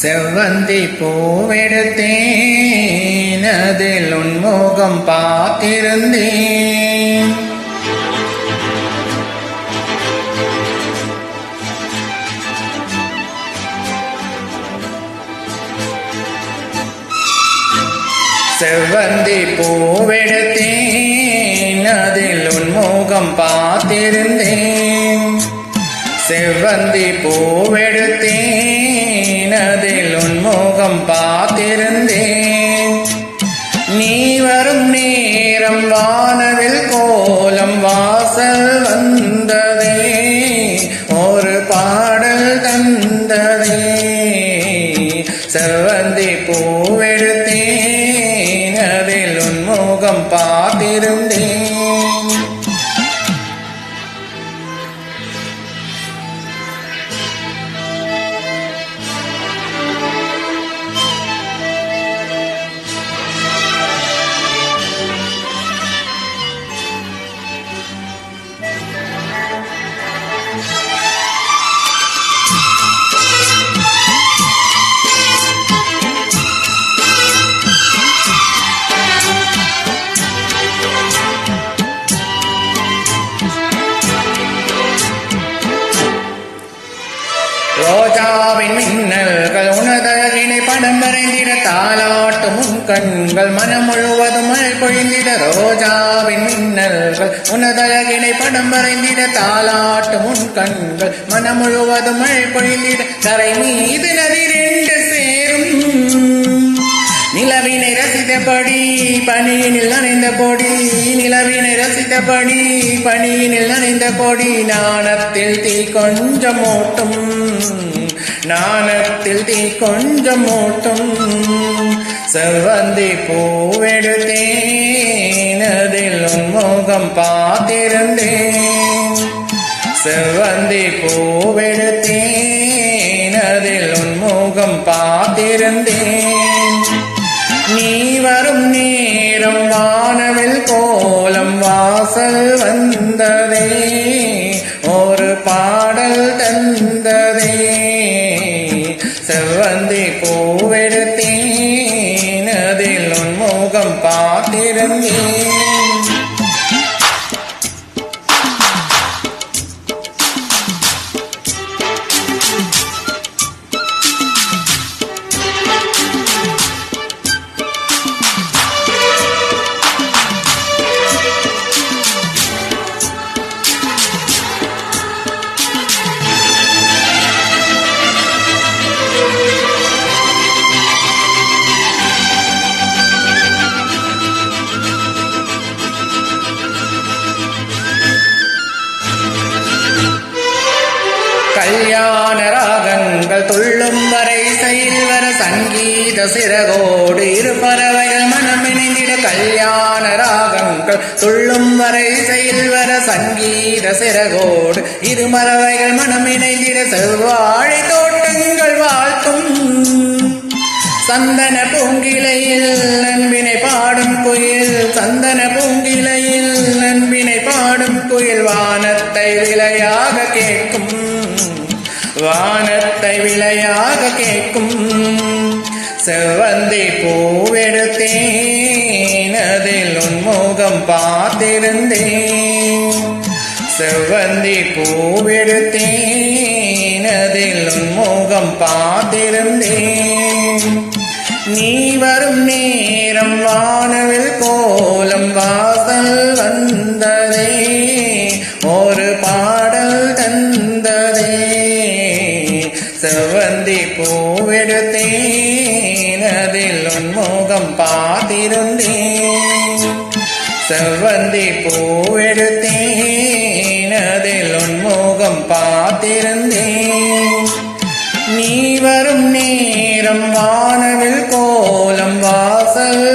செவ்வந்தி பூவெடுத்தேன், அதில் உன் முகம் பார்த்திருந்தேன். செவ்வந்தி பூவெடுத்தேன், அதில் உன் முகம் பார்த்திருந்தேன். செவ்வந்தி பூவெடுத்தேன், அதில் உன் முகம் பார்த்திருந்தேன். நீ வரும் நேரம் வானவில் கோலம் வாசல் வந்ததே, ஒரு பாடல் தந்ததே. செவ்வந்தி பூவெடுத்தேன், அதில் உன் முகம் பார்த்திருந்தேன். ரோஜாவின் மின்னல்கள் உனதழகினை படம் வரைந்திட, தாலாட்டும் உன் கண்கள் மனம் முழுவதும் மழை பொழிந்திட. ரோஜாவின் மின்னல்கள் உனதழகினை படம் வரைந்திட, தாலாட்டும் உன் கண்கள் மனம் முழுவதும் மழை பொழிந்திட. கரை மீது நதி ரெண்டு சேரும், நிலவினை ரசித்தபடி பனியினில் நனைந்த பொடி. நிலவினை ரசித்தபடி பனியினில் நனைந்த பொடி. நாணத்தில் தீ கொஞ்சம் மூட்டும், நாணத்தில் தீ கொஞ்சம் மூட்டும். செவ்வந்தி பூவெடுத்தேன், அதில் உன் முகம் பார்த்திருந்தேன். செவ்வந்தி பூவெடுத்தேன், அதில் உன் முகம் பார்த்திருந்தேன். நீ வரும் நேரம் வானவில் கோலம் வாசல் வந்ததே, ஒரு பாடல் தந்ததே. செவ்வந்தி பூவெடுத்தேன், அதில் உன் முகம் பார்த்திருந்தேன். கல்யாண ராகங்கள் துள்ளும் வரை செயல்வர சங்கீத சிறகோடு இரு பறவைகள் மனம் இணைந்திட. கல்யாண ராகங்கள் துள்ளும் வரை செயல்வர சங்கீத சிறகோடு இரு பறவைகள் மனம் இணைந்திட. செவ்வாழை தோட்டங்கள் வாழ்த்தும் சந்தன பூங்கிளையில் நண்பினை பாடும் குயில். சந்தன பூங்கிளையில் நண்பினை பாடும் குயில். வானத்தை விலையாக கேட்கும், வானத்தை விலையாக கேட்கும். செவ்வந்தி பூவெடுத்தேன், அதில் உன் முகம் பார்த்திருந்தேன். செவ்வந்தி பூவெடுத்தேன், அதில் உன் முகம் பார்த்திருந்தேன். நீ வரும் நேரம் வானவில் கோலம் வாசல் வந்ததே, ஒரு பாடல் தந்ததே. செவ்வந்தி பூவெடுத்தேன், அதில் உன் முகம் பார்த்திருந்தேன். செவ்வந்தி பூவெடுத்தேன், அதில் உன் முகம் பார்த்திருந்தேன். நீ வரும் நேரம் வானவில் கோலம் வாசல்